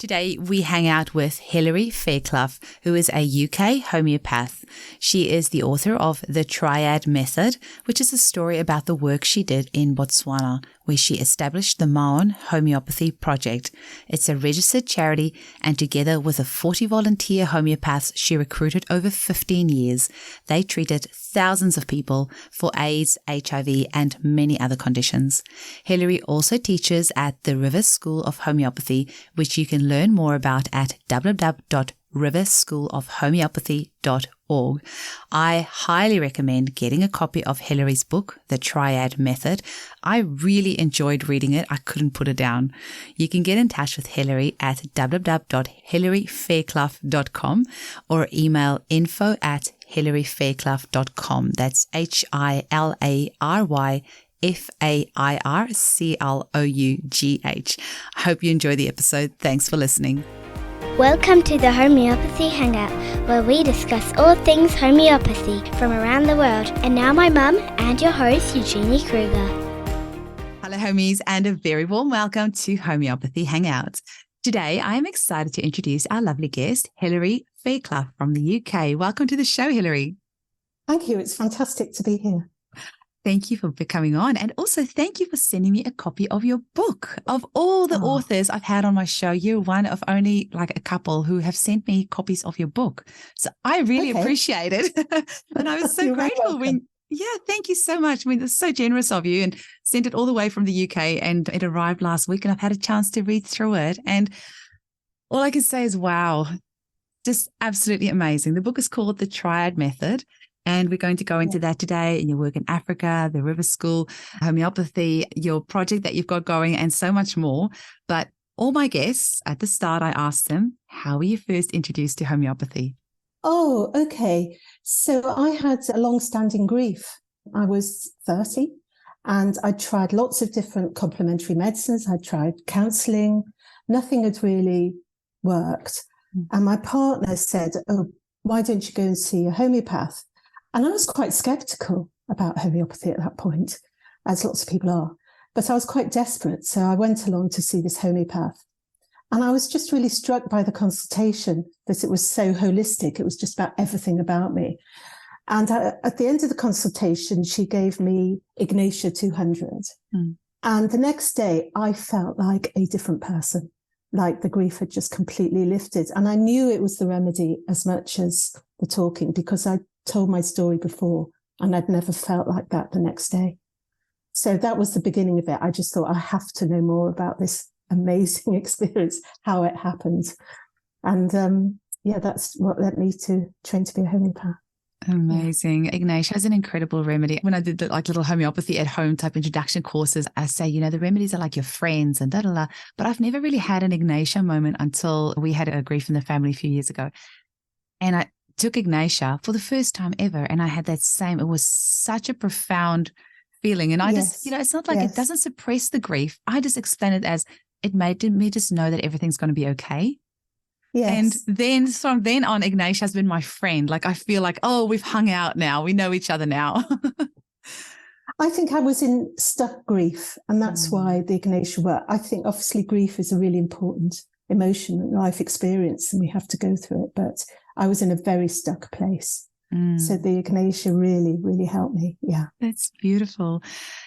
Today, we hang out with Hilary Faircloth, who is a UK homeopath. She is the author of The Triad Method, which is a story about the work she did in Botswana, where she established the Maun Homeopathy Project. It's a registered charity, and together with the 40 volunteer homeopaths she recruited over 15 years, they treated thousands of people for AIDS, HIV, and many other conditions. Hilary also teaches at the River School of Homeopathy, which you can learn more about at www.riverschoolofhomeopathy.org. I highly recommend getting a copy of Hilary's book, The Triad Method. I really enjoyed reading it. I couldn't put it down. You can get in touch with Hilary at www.hilaryfairclough.com or email info@hilaryfairclough.com. That's HILARYFAIRCLOUGH. I hope you enjoy the episode. Thanks for listening. Welcome to the Homeopathy Hangout, where we discuss all things homeopathy from around the world. And now my mum and your host, Eugenie Kruger. Hello, homies, and a very warm welcome to Homeopathy Hangout. Today, I am excited to introduce our lovely guest, Hilary Faircloth from the UK. Welcome to the show, Hilary. Thank you. It's fantastic to be here. Thank you for coming on. And also thank you for sending me a copy of your book. Of all the authors I've had on my show, you're one of only like a couple who have sent me copies of your book. So I really appreciate it. And I was so grateful thank you so much. I mean, it's so generous of you, and sent it all the way from the UK, and it arrived last week and I've had a chance to read through it. And all I can say is, wow, just absolutely amazing. The book is called The Triad Method. And we're going to go into that today, in your work in Africa, the River School, homeopathy, your project that you've got going, and so much more. But all my guests, at the start, I asked them, how were you first introduced to homeopathy? Oh, okay. So I had a long-standing grief. I was 30 and I tried lots of different complementary medicines. I tried counselling. Nothing had really worked. And my partner said, oh, why don't you go and see a homeopath? And I was quite sceptical about homeopathy at that point, as lots of people are. But I was quite desperate. So I went along to see this homeopath. And I was just really struck by the consultation, that it was so holistic. It was just about everything about me. And at the end of the consultation, she gave me Ignatia 200. And the next day, I felt like a different person, like the grief had just completely lifted. And I knew it was the remedy as much as the talking, because I told my story before and I'd never felt like that the next day. So that was the beginning of it. I just thought, I have to know more about this amazing experience, how it happened. And that's what led me to train to be a homeopath. Amazing. Ignatia is an incredible remedy. When I did the little homeopathy at home type introduction courses, I say, the remedies are like your friends and da-da-da. But I've never really had an Ignatia moment until we had a grief in the family a few years ago. And I took Ignatia for the first time ever. And I had that same, it was such a profound feeling. And I just, it's not like it doesn't suppress the grief. I just explain it as it made me just know that everything's going to be okay. Yes. And then from then on, Ignatia has been my friend. Like, I feel like, oh, we've hung out now. We know each other now. I think I was in stuck grief, and that's why the Ignatia work. I think obviously grief is a really important emotion and life experience, and we have to go through it. But I was in a very stuck place. So the Ignatia really, really helped me. Yeah. That's beautiful.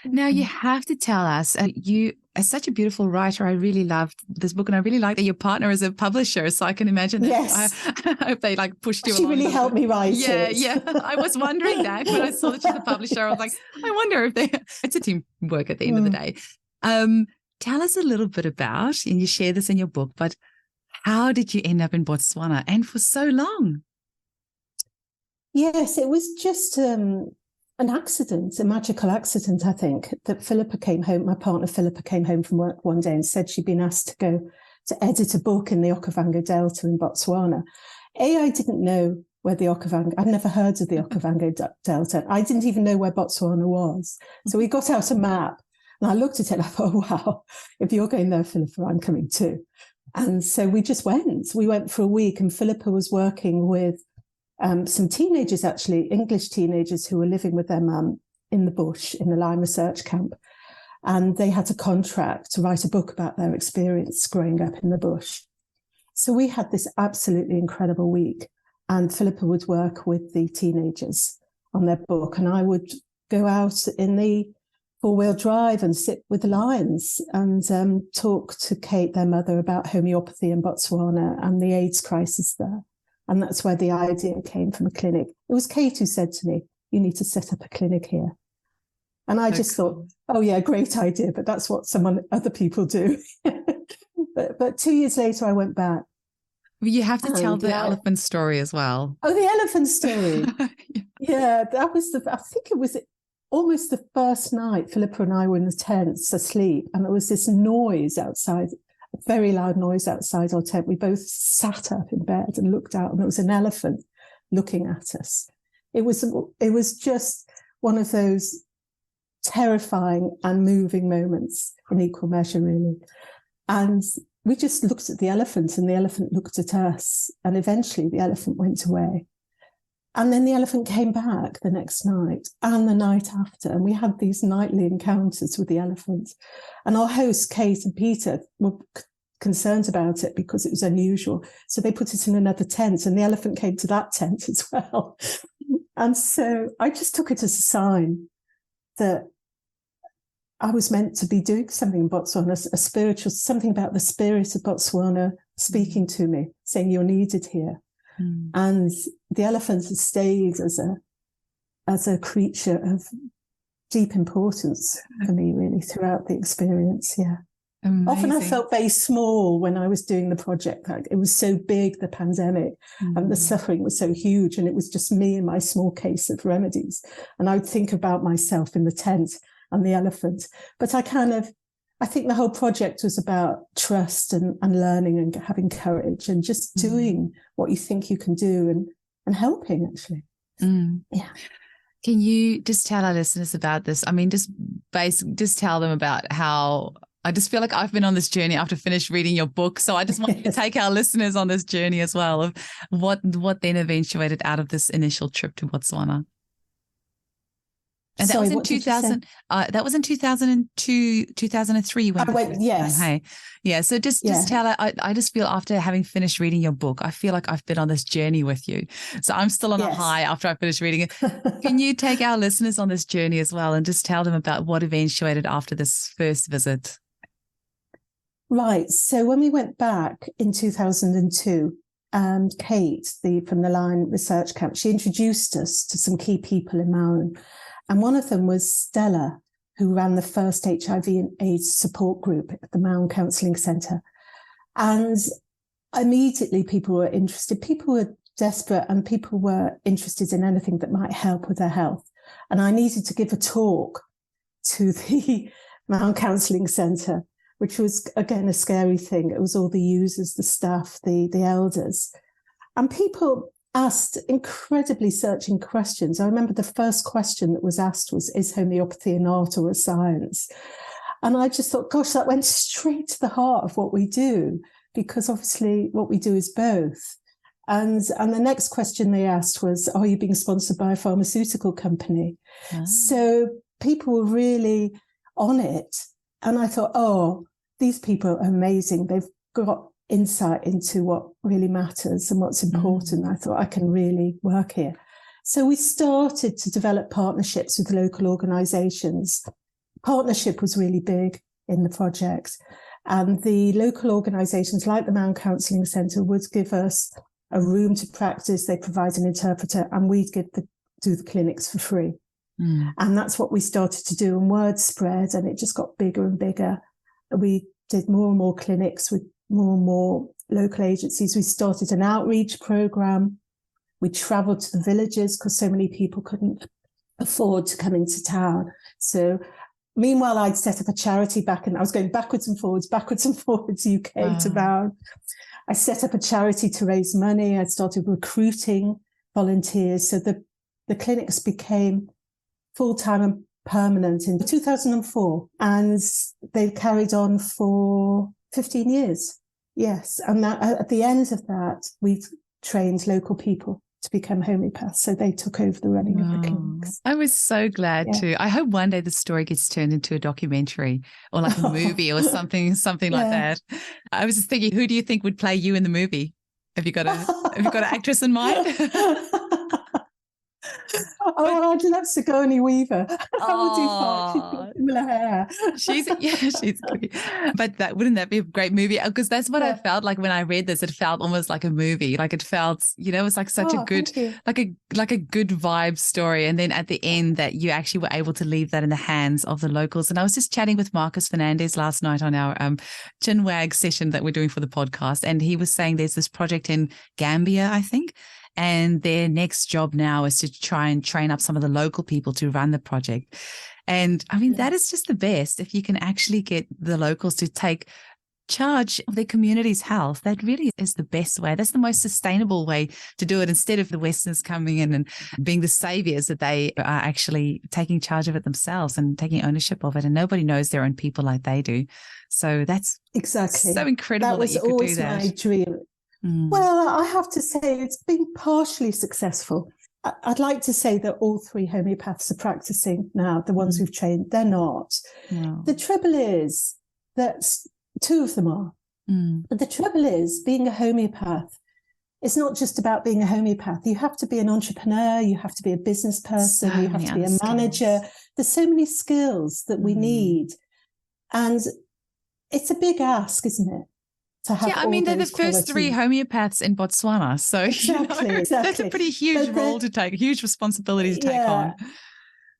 Now you have to tell us, you are such a beautiful writer. I really loved this book, and I really like that your partner is a publisher. So I can imagine that. Yes. I hope they pushed you She along. really helped me write it. Yeah. I was wondering that when I saw that she's a publisher. I was like, I wonder if it's a teamwork at the end of the day. Tell us a little bit about, and you share this in your book, but how did you end up in Botswana and for so long? Yes, it was just an accident, a magical accident, I think, that Philippa came home. My partner Philippa came home from work one day and said she'd been asked to go to edit a book in the Okavango Delta in Botswana. I didn't know where the Okavango, I'd never heard of the Okavango Delta. I didn't even know where Botswana was. So we got out a map and I looked at it and I thought, oh, wow, if you're going there, Philippa, I'm coming too. And so we just went. We went for a week, and Philippa was working with some teenagers, actually, English teenagers who were living with their mum in the bush, in the Lime Research Camp. And they had a contract to write a book about their experience growing up in the bush. So we had this absolutely incredible week, and Philippa would work with the teenagers on their book, and I would go out in the four-wheel drive and sit with the lions and talk to Kate, their mother, about homeopathy in Botswana and the AIDS crisis there. And that's where the idea came from a clinic. It was Kate who said to me, you need to set up a clinic here. And I just thought, oh yeah, great idea, but that's what other people do. But 2 years later, I went back. You have to tell the elephant story as well. Oh, the elephant story. Yeah, that was I think it was almost the first night Philippa and I were in the tents asleep, and there was this noise outside, a very loud noise outside our tent. We both sat up in bed and looked out, and there was an elephant looking at us. It was just one of those terrifying and moving moments in equal measure, really. And we just looked at the elephant, and the elephant looked at us, and eventually the elephant went away. And then the elephant came back the next night and the night after, and we had these nightly encounters with the elephant. And our hosts, Kate and Peter, were concerned about it because it was unusual. So they put it in another tent, and the elephant came to that tent as well. And so I just took it as a sign that I was meant to be doing something in Botswana, a spiritual, something about the spirit of Botswana speaking to me, saying you're needed here. And the elephant has stayed as a creature of deep importance for me, really, throughout the experience. Yeah. Amazing. Often I felt very small when I was doing the project. Like, it was so big, the pandemic, and the suffering was so huge, and it was just me and my small case of remedies. And I would think about myself in the tent and the elephant. But I think the whole project was about trust and learning and having courage and just doing what you think you can do and helping, actually. Yeah. Can you just tell our listeners about this? I mean, just tell them about how I just feel like I've been on this journey after finished reading your book. So I just want to take our listeners on this journey as well of what then eventuated out of this initial trip to Botswana. And that was in 2000. That was in 2002, 2003. You went. Yes. Hey, yeah. So just tell. I just feel after having finished reading your book, I feel like I've been on this journey with you. So I'm still on a high after I finished reading it. Can you take our listeners on this journey as well, and just tell them about what eventuated after this first visit? Right. So when we went back in 2002. Kate, from the Lion Research Camp, she introduced us to some key people in Maun. And one of them was Stella, who ran the first HIV and AIDS support group at the Maun Counselling Centre. And immediately people were interested. People were desperate, and people were interested in anything that might help with their health. And I needed to give a talk to the Maun Counselling Centre, which was, again, a scary thing. It was all the users, the staff, the elders. And people asked incredibly searching questions. I remember the first question that was asked was, is homeopathy an art or a science? And I just thought, gosh, that went straight to the heart of what we do, because obviously what we do is both. And the next question they asked was, are you being sponsored by a pharmaceutical company? Oh. So people were really on it. And I thought, oh, these people are amazing. They've got insight into what really matters and what's important. I thought I can really work here. So we started to develop partnerships with local organisations. Partnership was really big in the project. And the local organisations like the Maun Counselling Centre would give us a room to practice. They provide an interpreter, and we'd do the clinics for free. And that's what we started to do. And word spread, and it just got bigger and bigger. We did more and more clinics with more and more local agencies. We started an outreach program. We travelled to the villages because so many people couldn't afford to come into town. So meanwhile, I'd set up a charity I was going backwards and forwards, UK to Maun. I set up a charity to raise money. I started recruiting volunteers. So the clinics became full-time and permanent in 2004. And they've carried on for 15 years. Yes. And that, at the end of that, we've trained local people to become homeopaths. So they took over the running of the clinics. I was so glad too. I hope one day the story gets turned into a documentary or like a movie or something like that. I was just thinking, who do you think would play you in the movie? Have you got an actress in mind? I'd love Sigourney Weaver. That would do fine. She's got similar hair. she's good. But wouldn't that be a great movie? Because that's what I felt like when I read this. It felt almost like a movie. Like it felt, it was like such a good, like a good vibe story. And then at the end, that you actually were able to leave that in the hands of the locals. And I was just chatting with Marcus Fernandez last night on our chinwag session that we're doing for the podcast, and he was saying there's this project in Gambia, I think. And their next job now is to try and train up some of the local people to run the project. And I mean, that is just the best. If you can actually get the locals to take charge of their community's health, that really is the best way. That's the most sustainable way to do it, instead of the Westerners coming in and being the saviors, that they are actually taking charge of it themselves and taking ownership of it. And nobody knows their own people like they do. So that's exactly so incredible that you could do that. That was always my dream. Well, I have to say it's been partially successful. I'd like to say that all three homeopaths are practicing now, the ones we've trained. They're not. No. The trouble is that two of them are. But the trouble is, being a homeopath, it's not just about being a homeopath. You have to be an entrepreneur. You have to be a business person. You have to be a manager. There's so many skills that we need. And it's a big ask, isn't it? I mean, they're the first three homeopaths in Botswana. So exactly. That's a pretty huge role to take, a huge responsibility to take on.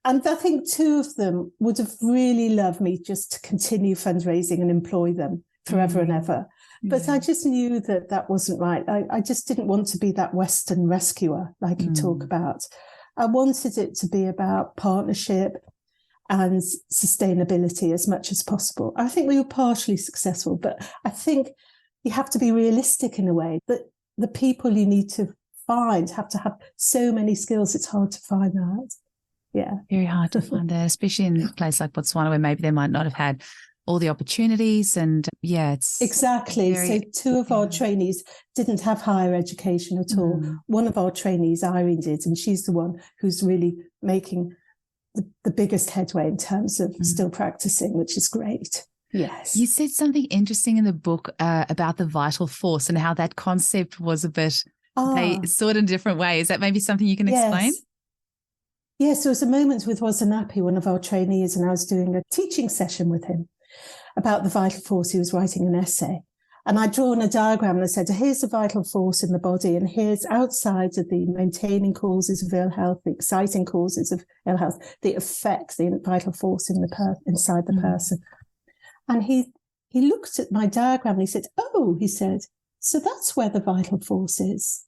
And I think two of them would have really loved me just to continue fundraising and employ them forever and ever. But I just knew that wasn't right. I just didn't want to be that Western rescuer like you talk about. I wanted it to be about partnership and sustainability as much as possible. I think we were partially successful, but I think you have to be realistic in a way that the people you need to find have to have so many skills. It's hard to find that. Yeah. Very hard to find that, especially in a place like Botswana, where maybe they might not have had all the opportunities. And it's exactly. So two of our trainees didn't have higher education at all. One of our trainees, Irene, did, and she's the one who's really making the biggest headway in terms of still practicing, which is great. Yes. You said something interesting in the book about the vital force and how that concept was a bit, they saw it in a different way. Is that maybe something you can explain? Yes, there was a moment with Wazanapi, one of our trainees, and I was doing a teaching session with him about the vital force. He was writing an essay. And I'd drawn a diagram and I said, here's the vital force in the body, and here's outside of the maintaining causes of ill health, the exciting causes of ill health, the effects, the vital force in inside the person. And he looked at my diagram and he said, he said, so that's where the vital force is.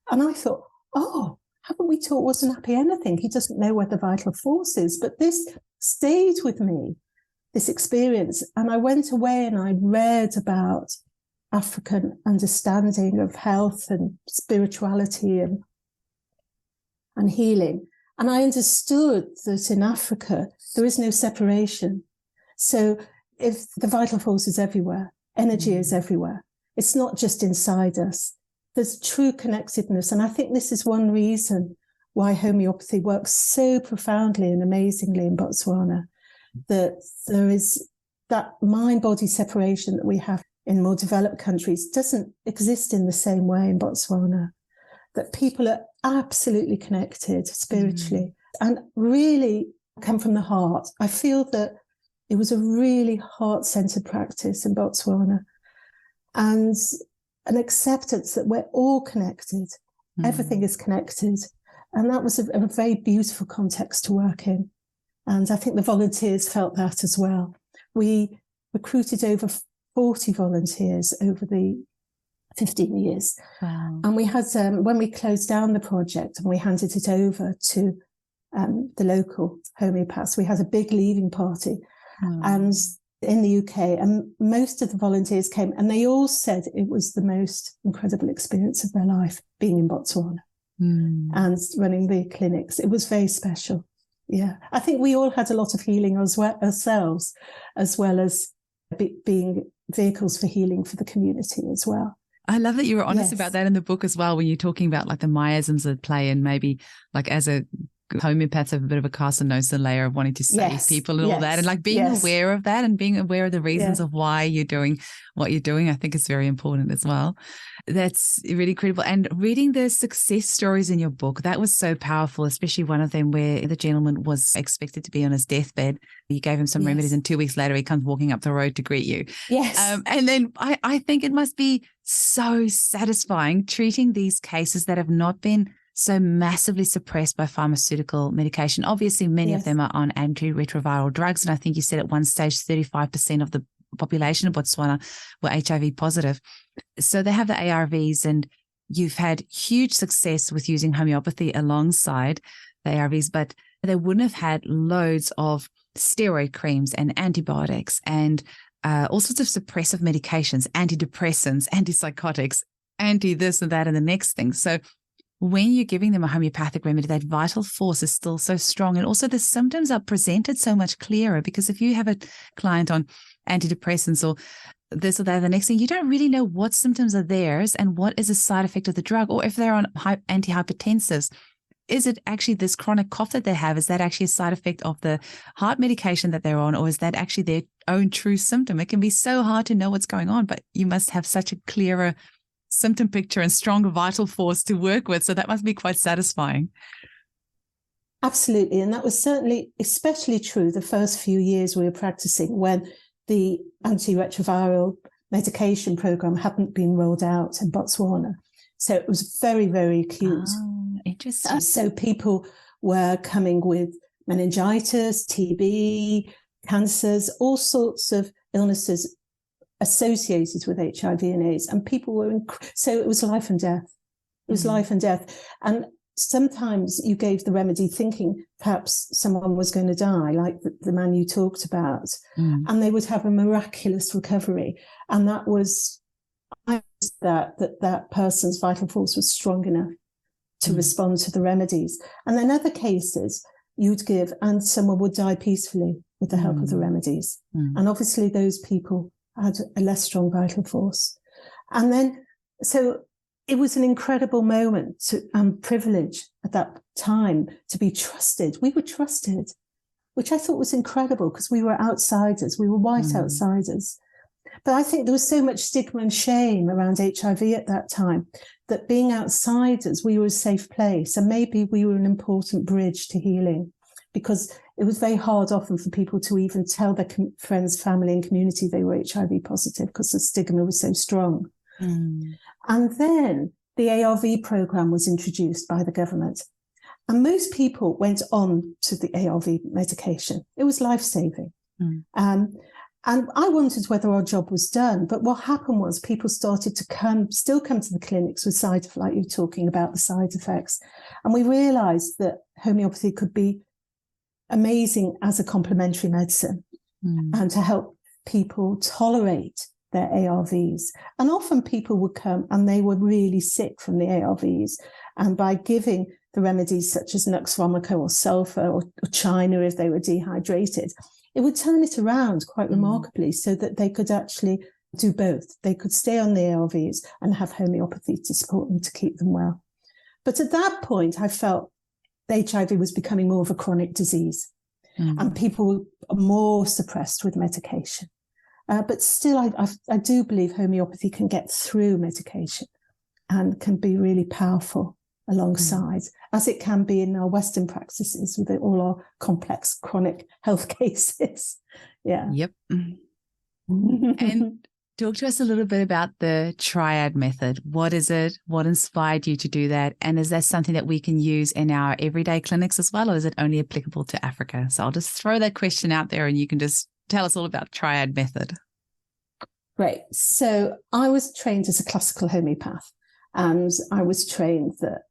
And I thought, haven't we taught Wazanapi anything? He doesn't know where the vital force is. But this stayed with me, this experience. And I went away and I read about African understanding of health and spirituality and healing. And I understood that in Africa, there is no separation. So if the vital force is everywhere, energy is everywhere. It's not just inside us. There's true connectedness. And I think this is one reason why homeopathy works so profoundly and amazingly in Botswana, that there is that mind-body separation that we have in more developed countries doesn't exist in the same way in Botswana, that people are absolutely connected spiritually and really come from the heart. I feel that it was a really heart-centered practice in Botswana, and an acceptance that we're all connected. Everything is connected. And that was a very beautiful context to work in. And I think the volunteers felt that as well. We recruited over 40 volunteers over the 15 years. Wow. And we had, when we closed down the project and we handed it over to the local homeopaths, we had a big leaving party. And in the UK, and most of the volunteers came, and they all said it was the most incredible experience of their life being in Botswana and running the clinics. It was very special. Yeah, I think we all had a lot of healing ourselves, as well as being vehicles for healing for the community as well. I love that you were honest Yes. about that in the book as well, when you're talking about like the miasms at play, and maybe like as a homeopaths have a bit of a carcinosin layer of wanting to save people and all that, and like being aware of that and being aware of the reasons of why you're doing what you're doing, I think is very important as well. That's really critical. And reading the success stories in your book, that was so powerful, especially one of them where the gentleman was expected to be on his deathbed. You gave him some remedies and 2 weeks later he comes walking up the road to greet you. Yes. And then I think it must be so satisfying treating these cases that have not been so massively suppressed by pharmaceutical medication. Obviously, many of them are on antiretroviral drugs. And I think you said at one stage 35% of the population of Botswana were HIV positive. So they have the ARVs, and you've had huge success with using homeopathy alongside the ARVs, but they wouldn't have had loads of steroid creams and antibiotics and all sorts of suppressive medications, antidepressants, antipsychotics, anti this and that and the next thing. So when you're giving them a homeopathic remedy, that vital force is still so strong. And also the symptoms are presented so much clearer, because if you have a client on antidepressants or this or that, the next thing, you don't really know what symptoms are theirs and what is a side effect of the drug. Or if they're on antihypertensives, is it actually this chronic cough that they have? Is that actually a side effect of the heart medication that they're on? Or is that actually their own true symptom? It can be so hard to know what's going on, but you must have such a clearer symptom picture and stronger vital force to work with. So that must be quite satisfying. Absolutely. And that was certainly especially true the first few years we were practicing, when the antiretroviral medication program hadn't been rolled out in Botswana. So it was very, very acute. Oh, interesting. So people were coming with meningitis, TB, cancers, all sorts of illnesses associated with HIV and AIDS, and people were so it was life and death. It was life and death. And sometimes you gave the remedy thinking perhaps someone was going to die, like the man you talked about, and they would have a miraculous recovery. And that was that person's vital force was strong enough to respond to the remedies. And then other cases you'd give and someone would die peacefully with the help of the remedies. And obviously those people had a less strong vital force. And then, so it was an incredible moment and privilege at that time to be trusted. We were trusted, which I thought was incredible, because we were outsiders. We were white outsiders. But I think there was so much stigma and shame around HIV at that time that being outsiders, we were a safe place. And maybe we were an important bridge to healing, because it was very hard often for people to even tell their friends, family and community they were HIV positive, because the stigma was so strong. And then the ARV program was introduced by the government. And most people went on to the ARV medication. It was life-saving. And I wondered whether our job was done. But what happened was people started to still come to the clinics with like you were talking about, the side effects. And we realized that homeopathy could be amazing as a complementary medicine and to help people tolerate their ARVs. And often people would come and they were really sick from the ARVs. And by giving the remedies such as Nux vomica or sulfur or China, if they were dehydrated, it would turn it around quite remarkably, so that they could actually do both. They could stay on the ARVs and have homeopathy to support them, to keep them well. But at that point, I felt HIV was becoming more of a chronic disease and people were more suppressed with medication. But still, I do believe homeopathy can get through medication and can be really powerful alongside, as it can be in our Western practices with all our complex chronic health cases. Yep. And talk to us a little bit about the Triad Method. What is it? What inspired you to do that? And is that something that we can use in our everyday clinics as well, or is it only applicable to Africa? So I'll just throw that question out there and you can just tell us all about Triad Method. Great. So I was trained as a classical homeopath, and I was trained that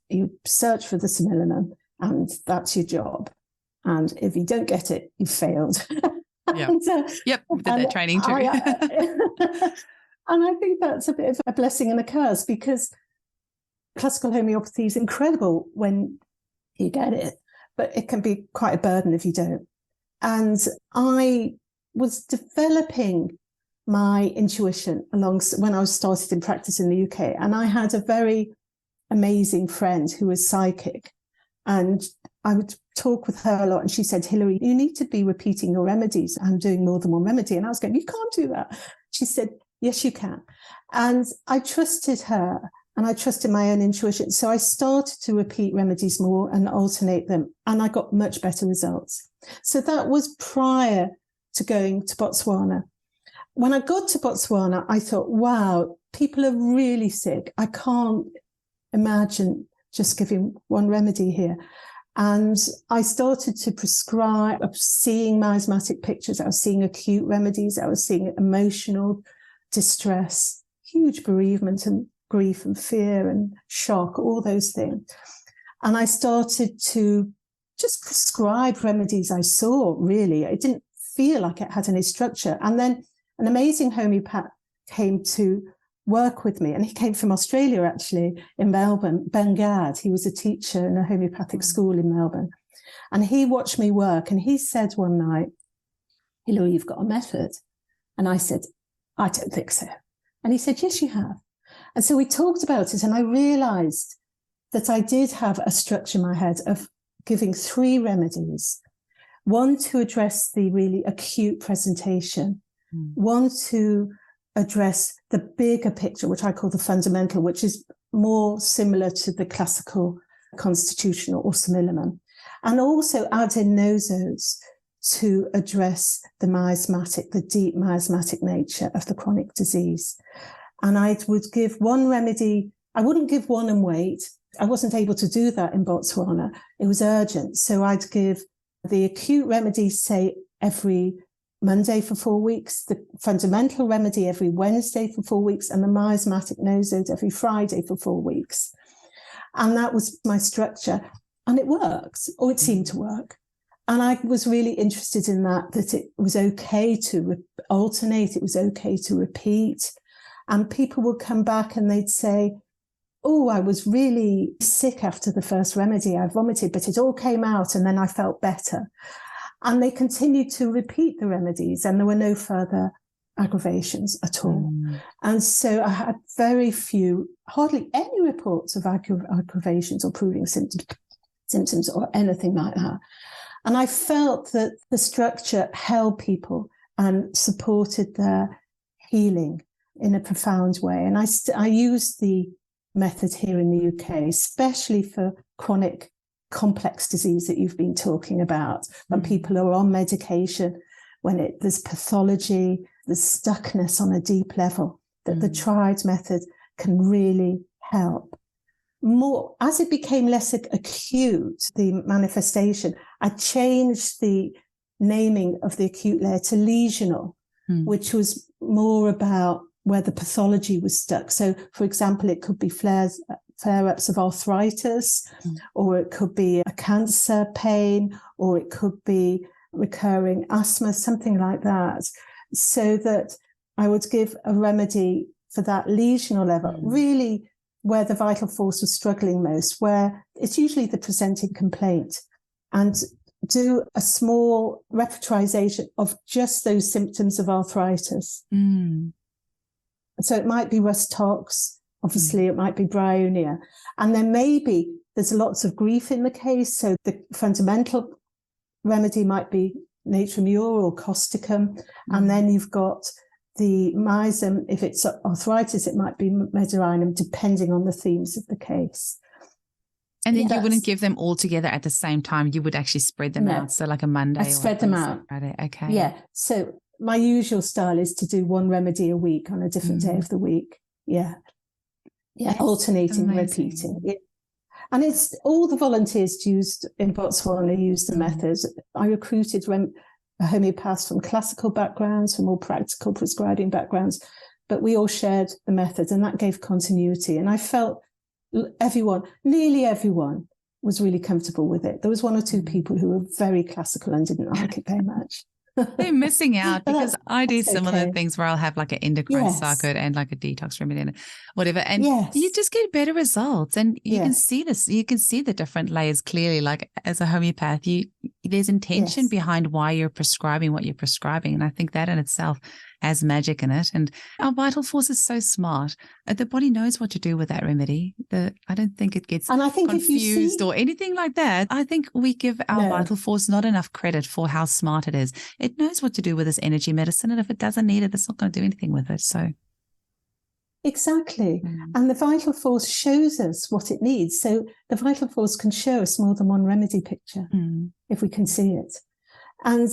you search for the similinum and that's your job. And if you don't get it, you've failed. Yep. We did that training too. And I think that's a bit of a blessing and a curse, because classical homeopathy is incredible when you get it, but it can be quite a burden if you don't. And I was developing my intuition when I was started in practice in the UK. And I had a very amazing friend who was psychic, and I would talk with her a lot. And she said, Hilary, you need to be repeating your remedies and doing more than one remedy. And I was going, you can't do that. She said, yes, you can. And I trusted her and I trusted my own intuition. So I started to repeat remedies more and alternate them. And I got much better results. So that was prior to going to Botswana. When I got to Botswana, I thought, wow, people are really sick. I can't imagine just giving one remedy here. And I started to prescribe. I was seeing miasmatic pictures. I was seeing acute remedies. I was seeing emotional distress, huge bereavement and grief and fear and shock, all those things. And I started to just prescribe remedies I saw, really. It didn't feel like it had any structure. And then an amazing homeopath came to work with me, and he came from Australia, actually, in Melbourne, Ben Gadd. He was a teacher in a homeopathic school in Melbourne. And he watched me work, and he said one night, Hilary, you've got a method. And I said, I don't think so. And he said, yes, you have. And so we talked about it, and I realized that I did have a structure in my head of giving 3 remedies, one to address the really acute presentation, one to address the bigger picture, which I call the fundamental, which is more similar to the classical constitutional or similimum, and also add in nosos to address the miasmatic, the deep miasmatic nature of the chronic disease. And I would give one remedy. I wouldn't give one and wait. I wasn't able to do that in Botswana. It was urgent. So I'd give the acute remedy, say, every Monday for 4 weeks, the fundamental remedy every Wednesday for 4 weeks, and the miasmatic nosode every Friday for 4 weeks. And that was my structure. And it worked, or it seemed to work. And I was really interested in that it was okay to alternate, it was okay to repeat. And people would come back and they'd say, oh, I was really sick after the first remedy. I vomited, but it all came out and then I felt better. And they continued to repeat the remedies, and there were no further aggravations at all. And so I had very few, hardly any reports of aggravations or proving symptoms or anything like that. And I felt that the structure held people and supported their healing in a profound way. And I used the method here in the UK, especially for chronic complex disease that you've been talking about, when people are on medication, when there's pathology, there's stuckness on a deep level, that the Triad method can really help. More as it became less acute, the manifestation, I changed the naming of the acute layer to lesional, which was more about where the pathology was stuck. So, for example, it could be flare-ups of arthritis, or it could be a cancer pain, or it could be recurring asthma, something like that. So that I would give a remedy for that lesional level, really where the vital force was struggling most, where it's usually the presenting complaint, and do a small repertorization of just those symptoms of arthritis. So it might be rhus tox, obviously it might be bryonia. And then maybe there's lots of grief in the case. So the fundamental remedy might be natrium mur or causticum. And then you've got the myzum. If it's arthritis, it might be medurinum, depending on the themes of the case. And then you wouldn't give them all together at the same time. You would actually spread them out. So like a Monday. I spread them out. Friday. Okay. Yeah. So my usual style is to do one remedy a week on a different day of the week. Yeah. Yeah. That's alternating, repeating. Yeah. And it's all the volunteers used in Botswana used the methods. I recruited homeopaths from classical backgrounds, from more practical prescribing backgrounds, but we all shared the method, and that gave continuity. And I felt nearly everyone was really comfortable with it. There was one or two people who were very classical and didn't like it very much. They're missing out, because I do similar things where I'll have like an endocrine circuit and like a detox remedy and whatever. And you just get better results, and you can see this. You can see the different layers clearly. Like as a homeopath, there's intention behind why you're prescribing what you're prescribing. And I think that in itself has magic in it. And our vital force is so smart. The body knows what to do with that remedy. I don't think it gets and I think confused or anything like that. I think we give our No. vital force not enough credit for how smart it is. It knows what to do with this energy medicine, and if it doesn't need it, it's not going to do anything with it. So Exactly. And the vital force shows us what it needs. So the vital force can show us more than one remedy picture if we can see it. And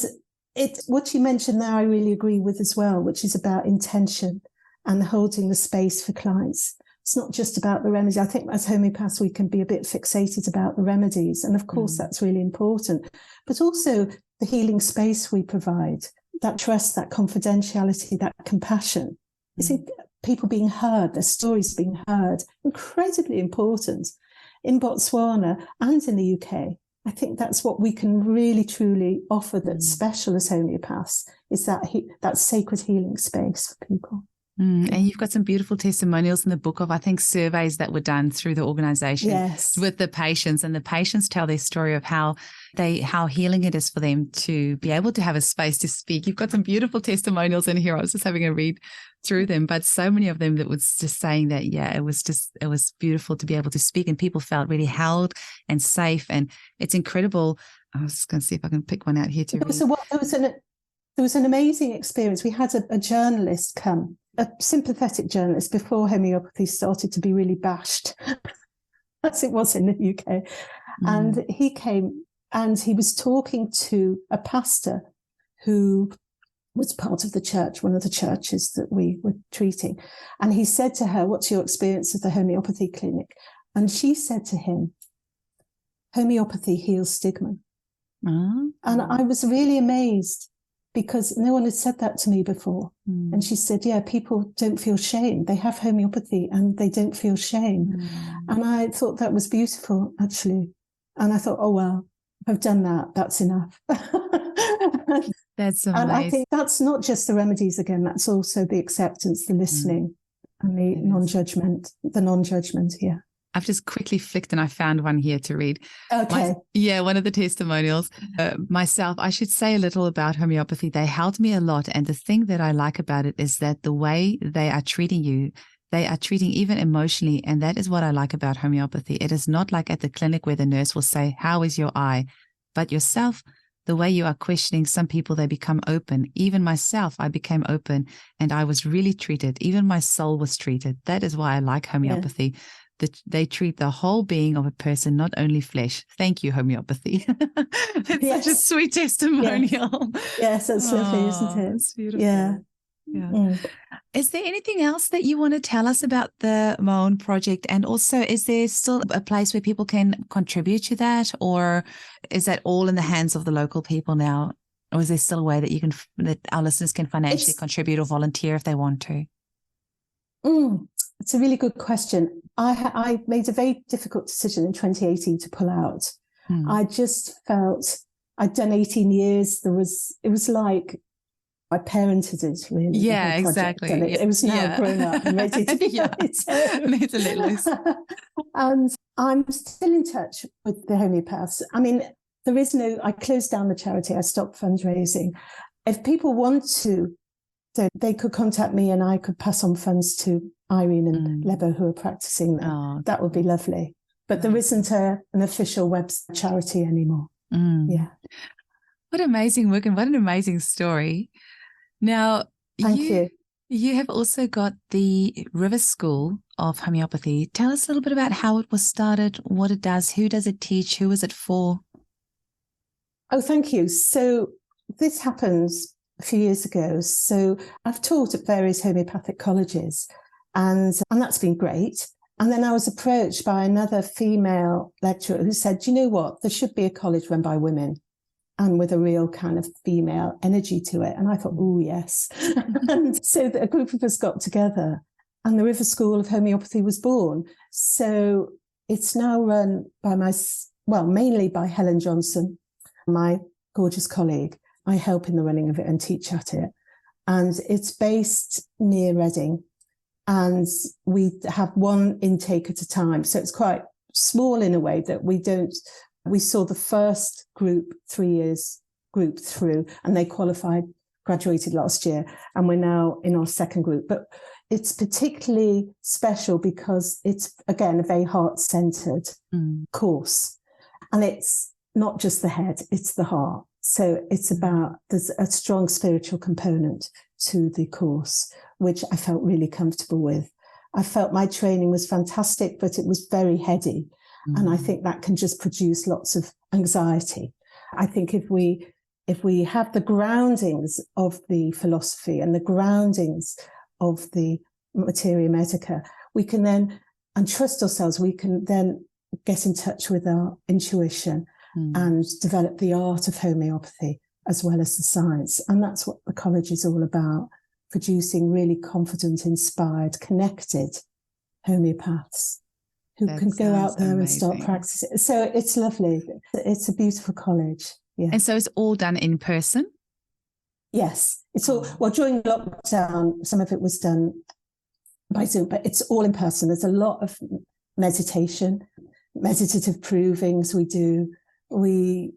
what you mentioned there, I really agree with as well, which is about intention and holding the space for clients. It's not just about the remedy. I think as homeopaths, we can be a bit fixated about the remedies. And of course, that's really important. But also the healing space we provide, that trust, that confidentiality, that compassion. People being heard, their stories being heard, incredibly important in Botswana and in the UK. I think that's what we can really, truly offer that's special as homeopaths, is that sacred healing space for people. And you've got some beautiful testimonials in the book of, I think, surveys that were done through the organization with the patients, and the patients tell their story of how healing it is for them to be able to have a space to speak. You've got some beautiful testimonials in here. I was just having a read through them, but so many of them that was just saying that, it was beautiful to be able to speak, and people felt really held and safe. And it's incredible. I was just going to see if I can pick one out here to read. There was an amazing experience. We had a journalist come, a sympathetic journalist, before homeopathy started to be really bashed, as it was in the UK. And he came and he was talking to a pastor who was part of the church, one of the churches that we were treating. And he said to her, "What's your experience of the homeopathy clinic?" And she said to him, "Homeopathy heals stigma." And I was really amazed, because no one had said that to me before. And she said, people don't feel shame. They have homeopathy and they don't feel shame. And I thought that was beautiful, actually. And I thought, oh, well, I've done that. That's enough. That's amazing. And I think that's not just the remedies again. That's also the acceptance, the listening, and the non-judgment here. I've just quickly flicked and I found one here to read. Okay. One of the testimonials. Myself, I should say a little about homeopathy. They helped me a lot. And the thing that I like about it is that the way they are treating you, they are treating even emotionally. And that is what I like about homeopathy. It is not like at the clinic where the nurse will say, "How is your eye?" But yourself, the way you are questioning some people, they become open. Even myself, I became open and I was really treated. Even my soul was treated. That is why I like homeopathy. That they treat the whole being of a person, not only flesh. Thank you, homeopathy. It's such a sweet testimonial. Yes, that's lovely, isn't it? It's beautiful. Yeah. Is there anything else that you want to tell us about the Maun project? And also, is there still a place where people can contribute to that? Or is that all in the hands of the local people now? Or is there still a way that our listeners can financially contribute or volunteer if they want to? It's a really good question. I made a very difficult decision in 2018 to pull out. I just felt I'd done 18 years. It was like I parented it, really. Yeah, exactly. And it was now grown up and ready to be Need to let loose. And I'm still in touch with the homeopaths. I mean, I closed down the charity. I stopped fundraising. If people want to, they could contact me and I could pass on funds to Irene and Lebo, who are practicing there. That would be lovely. But there isn't an official web charity anymore. Yeah. What amazing work and what an amazing story. Now, Thank you. You have also got the River School of Homeopathy. Tell us a little bit about how it was started, what it does, who does it teach, who is it for? Oh, thank you. So this happens a few years ago. So I've taught at various homeopathic colleges, and that's been great. And then I was approached by another female lecturer who said, "You know what, there should be a college run by women and with a real kind of female energy to it." And I thought, oh, yes. And so a group of us got together and the River School of Homeopathy was born. So it's now run by mainly by Helen Johnson, my gorgeous colleague. I help in the running of it and teach at it. And it's based near Reading. And we have one intake at a time. So it's quite small in a way that we saw the first group 3 years group through, and they qualified graduated last year, and we're now in our second group. But it's particularly special because it's, again, a very heart-centered course. And it's not just the head, it's the heart. So it's about, there's a strong spiritual component to the course, which I felt really comfortable with. I felt my training was fantastic, but it was very heady. And I think that can just produce lots of anxiety. I think if we have the groundings of the philosophy and the groundings of the materia medica, we can then, and trust ourselves, we can then get in touch with our intuition and develop the art of homeopathy as well as the science. And that's what the college is all about, producing really confident, inspired, connected homeopaths who can go out there and start practicing. So it's lovely. It's a beautiful college. Yeah. And so it's all done in person? Yes. It's all, well, during lockdown, some of it was done by Zoom, but it's all in person. There's a lot of meditation, meditative provings we do. We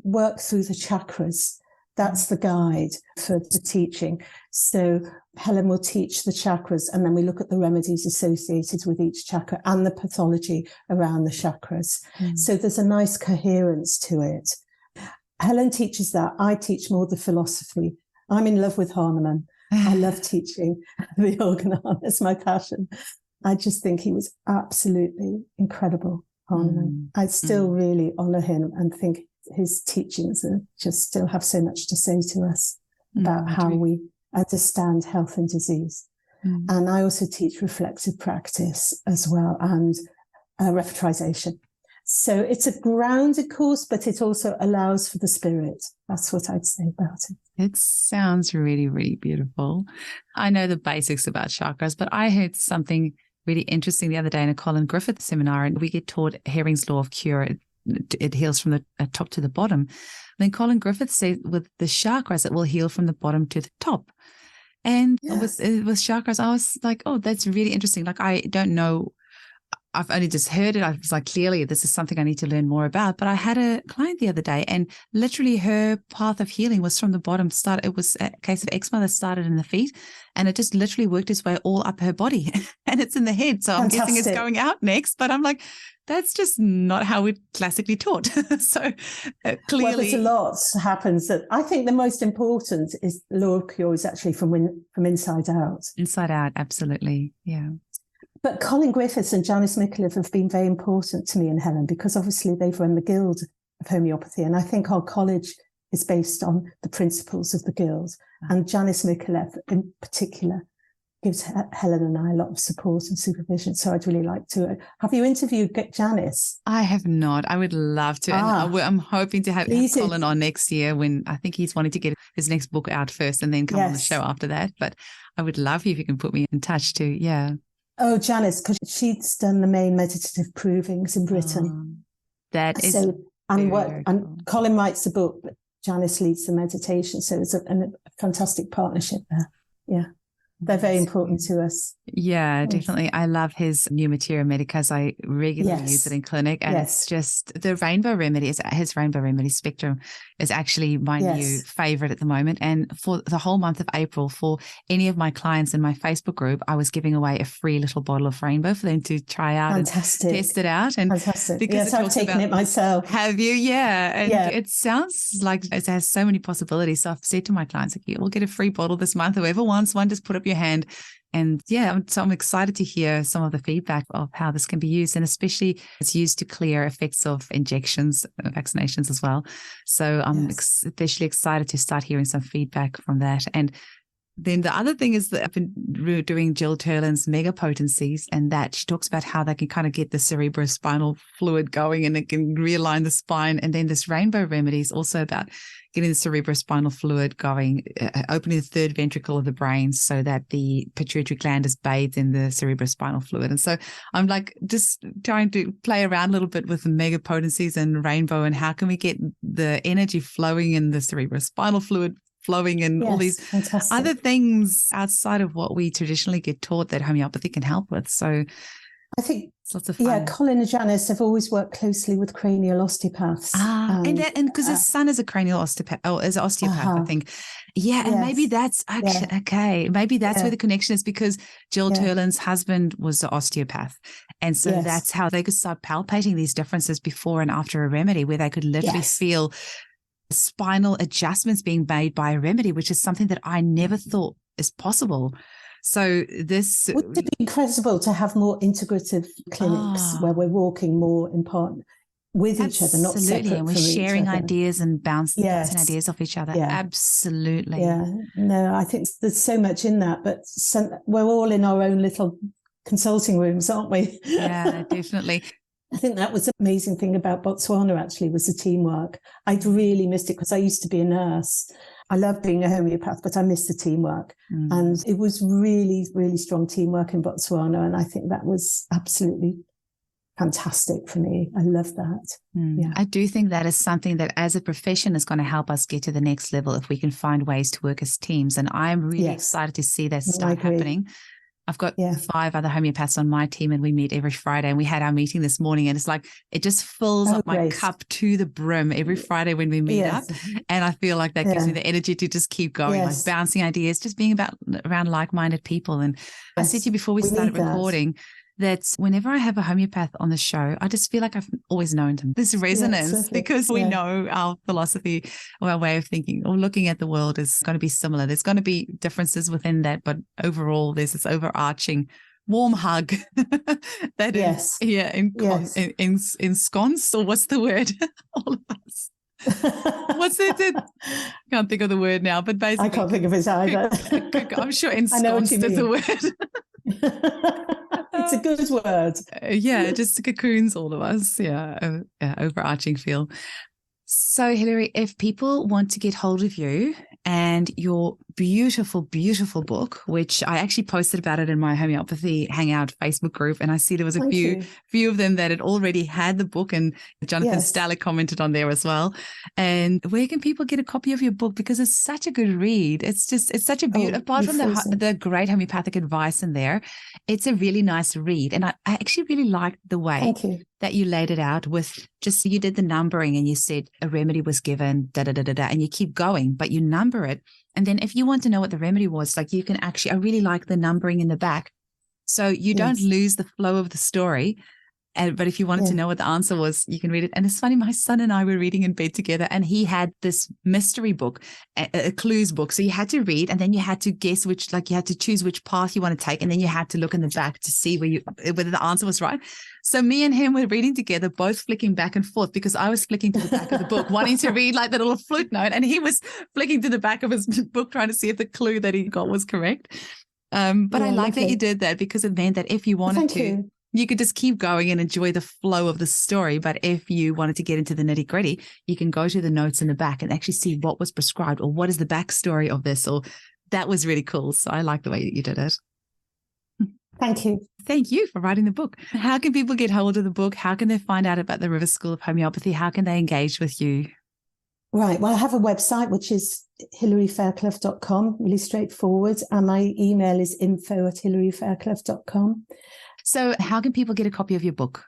work through the chakras. That's the guide for the teaching. So Helen will teach the chakras, and then we look at the remedies associated with each chakra and the pathology around the chakras. So there's a nice coherence to it. Helen teaches that. I teach more the philosophy. I'm in love with Hahnemann. I love teaching the organ. It's my passion. I just think he was absolutely incredible, Hahnemann. I still really honour him and think his teachings just still have so much to say to us about how we understand health and disease. And I also teach reflective practice as well, and refertrization. So it's a grounded course, but it also allows for the spirit. That's what I'd say about it. It sounds really, really beautiful. I know the basics about chakras, but I heard something really interesting the other day in a Colin Griffith seminar, and we get taught Hering's Law of Cure. It heals from the top to the bottom. And then Colin Griffith said with the chakras, it will heal from the bottom to the top. And with chakras, I was like, oh, that's really interesting. Like, I don't know. I've only just heard it. I was like, clearly, this is something I need to learn more about. But I had a client the other day, and literally her path of healing was from the bottom. It was a case of eczema that started in the feet, and it just literally worked its way all up her body. And it's in the head. So I'm guessing it's going out next. But I'm like, that's just not how we're classically taught. So clearly. Well, there's a lot happens. That I think the most important is law of cure is actually from inside out. Inside out, absolutely. Yeah. But Colin Griffiths and Janice Micallef have been very important to me and Helen, because obviously they've run the Guild of Homeopathy. And I think our college is based on the principles of the Guild. And Janice Micallef in particular gives Helen and I a lot of support and supervision. So I'd really like to. Have you interviewed Janice? I have not. I would love to. And I'm hoping to have Colin on next year, when I think he's wanting to get his next book out first and then come on the show after that. But I would love you if you can put me in touch too. Yeah. Oh, Janice, because she's done the main meditative provings in Britain. That is so, and Colin writes the book, but Janice leads the meditation. So it's a fantastic partnership there. Yeah. They're very important to us. Yeah, definitely. I love his new materia medica. I regularly use it in clinic. And it's just the rainbow remedies, his rainbow remedy spectrum is actually my new favorite at the moment. And for the whole month of April, for any of my clients in my Facebook group, I was giving away a free little bottle of rainbow for them to try out and test it out. And because I've taken it myself. Have you? Yeah. And it sounds like it has so many possibilities. So I've said to my clients, like, you'll get a free bottle this month. Whoever wants one, just put up your hand. And I'm excited to hear some of the feedback of how this can be used, and especially it's used to clear effects of injections, vaccinations as well. So I'm especially excited to start hearing some feedback from that. And then the other thing is that I've been doing Jill Turlin's mega potencies, and that she talks about how they can kind of get the cerebrospinal fluid going and it can realign the spine. And then this rainbow remedy is also about getting the cerebrospinal fluid going, opening the third ventricle of the brain so that the pituitary gland is bathed in the cerebrospinal fluid. And so I'm like just trying to play around a little bit with the mega potencies and rainbow, and how can we get the energy flowing in the cerebrospinal fluid flowing and all these other things outside of what we traditionally get taught that homeopathy can help with. So I think, It's lots of fun. yeah, Colin and Janice have always worked closely with cranial osteopaths. And because his son is a cranial osteopath, or is an osteopath, I think. Yeah, and maybe that's actually, okay, maybe that's where the connection is, because Jill Turlin's husband was an osteopath. And so that's how they could start palpating these differences before and after a remedy, where they could literally feel spinal adjustments being made by a remedy, which is something that I never thought is possible. So this would it be incredible to have more integrative clinics where we're walking more in part with each other, not separate and we're from sharing each other. ideas and bouncing ideas off each other. Absolutely. Yeah. No, I think there's so much in that, but we're all in our own little consulting rooms, aren't we? Yeah, definitely. I think that was the amazing thing about Botswana, actually, was the teamwork. I'd really missed it because I used to be a nurse. I love being a homeopath, but I missed the teamwork. And it was really, really strong teamwork in Botswana. And I think that was absolutely fantastic for me. I love that. Yeah. I do think that is something that as a profession is going to help us get to the next level if we can find ways to work as teams. And I'm really excited to see that start happening. I've got 5 other homeopaths on my team, and we meet every Friday, and we had our meeting this morning, and it's like, it just fills up my cup to the brim every Friday when we meet up. And I feel like that gives me the energy to just keep going, like bouncing ideas, just being around like-minded people. And I said to you before we started recording that whenever I have a homeopath on the show, I just feel like I've always known them. This resonance because we know our philosophy or our way of thinking or looking at the world is going to be similar. There's going to be differences within that, but overall there's this overarching warm hug that is ensconced, or what's the word? All of us. What's it? I can't think of the word now, but basically I can't think of it either. I'm sure ensconced is the word. It's a good word. Just cocoons all of us. Overarching feel. So, Hilary, if people want to get hold of you and your beautiful, beautiful book, which I actually posted about it in my homeopathy hangout Facebook group, and I see there was a few of them that had already had the book, and Jonathan Stalick commented on there as well. And where can people get a copy of your book? Because it's such a good read. It's such a beautiful, apart from the great homeopathic advice in there, it's a really nice read. And I actually really liked the way that you laid it out with you did the numbering, and you said a remedy was given, and you keep going, but you number it. And then if you want to know what the remedy was, like you can actually, I really like the numbering in the back. So you don't lose the flow of the story. But if you wanted to know what the answer was, you can read it. And it's funny, my son and I were reading in bed together, and he had this mystery book, a clues book. So you had to read, and then you had to guess you had to choose which path you want to take. And then you had to look in the back to see whether the answer was right. So me and him were reading together, both flicking back and forth, because I was flicking to the back of the book, wanting to read like the little footnote, and he was flicking to the back of his book, trying to see if the clue that he got was correct. But I like that you did that, because it meant that if you wanted you could just keep going and enjoy the flow of the story. But if you wanted to get into the nitty gritty, you can go to the notes in the back and actually see what was prescribed, or what is the backstory of this, or that was really cool. So I like the way that you did it. Thank you. Thank you for writing the book. How can people get hold of the book? How can they find out about the River School of Homeopathy? How can they engage with you? Right. Well, I have a website, which is hilaryfairclough.com, really straightforward. And my email is info@hilaryfairclough.com. So how can people get a copy of your book?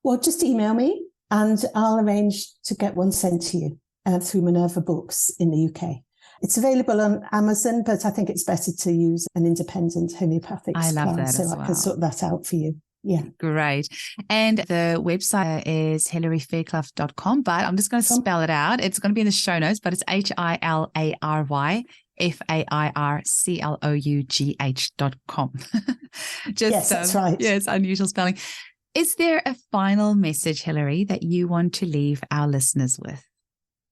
Well, just email me and I'll arrange to get one sent to you through Minerva Books in the UK. It's available on Amazon, but I think it's better to use an independent homeopathic I love that, so I can sort that out for you. Yeah. Great. And the website is hilaryfairclough.com, but I'm just going to spell it out. It's going to be in the show notes, but it's HILARYFAIRCLOUGH.com. Yes, that's right. Yes, unusual spelling. Is there a final message, Hilary, that you want to leave our listeners with?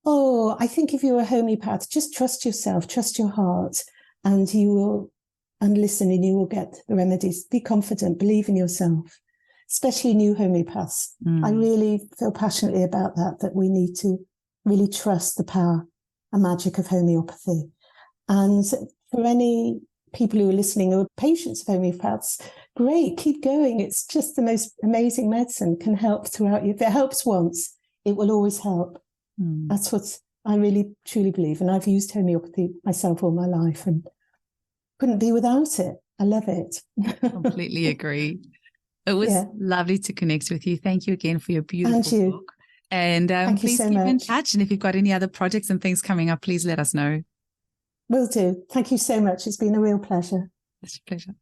Oh, I think if you're a homeopath, just trust yourself, trust your heart, and listen, and you will get the remedies. Be confident, believe in yourself, especially new homeopaths. I really feel passionately about that we need to really trust the power and magic of homeopathy. And for any people who are listening who are patients of homeopaths, great, keep going. It's just the most amazing medicine, can help throughout you. If it helps once, it will always help. That's what I really, truly believe. And I've used homeopathy myself all my life and couldn't be without it. I love it. Completely agree. It was lovely to connect with you. Thank you again for your beautiful book. And please keep in touch. And if you've got any other projects and things coming up, please let us know. Will do. Thank you so much. It's been a real pleasure. It's a pleasure.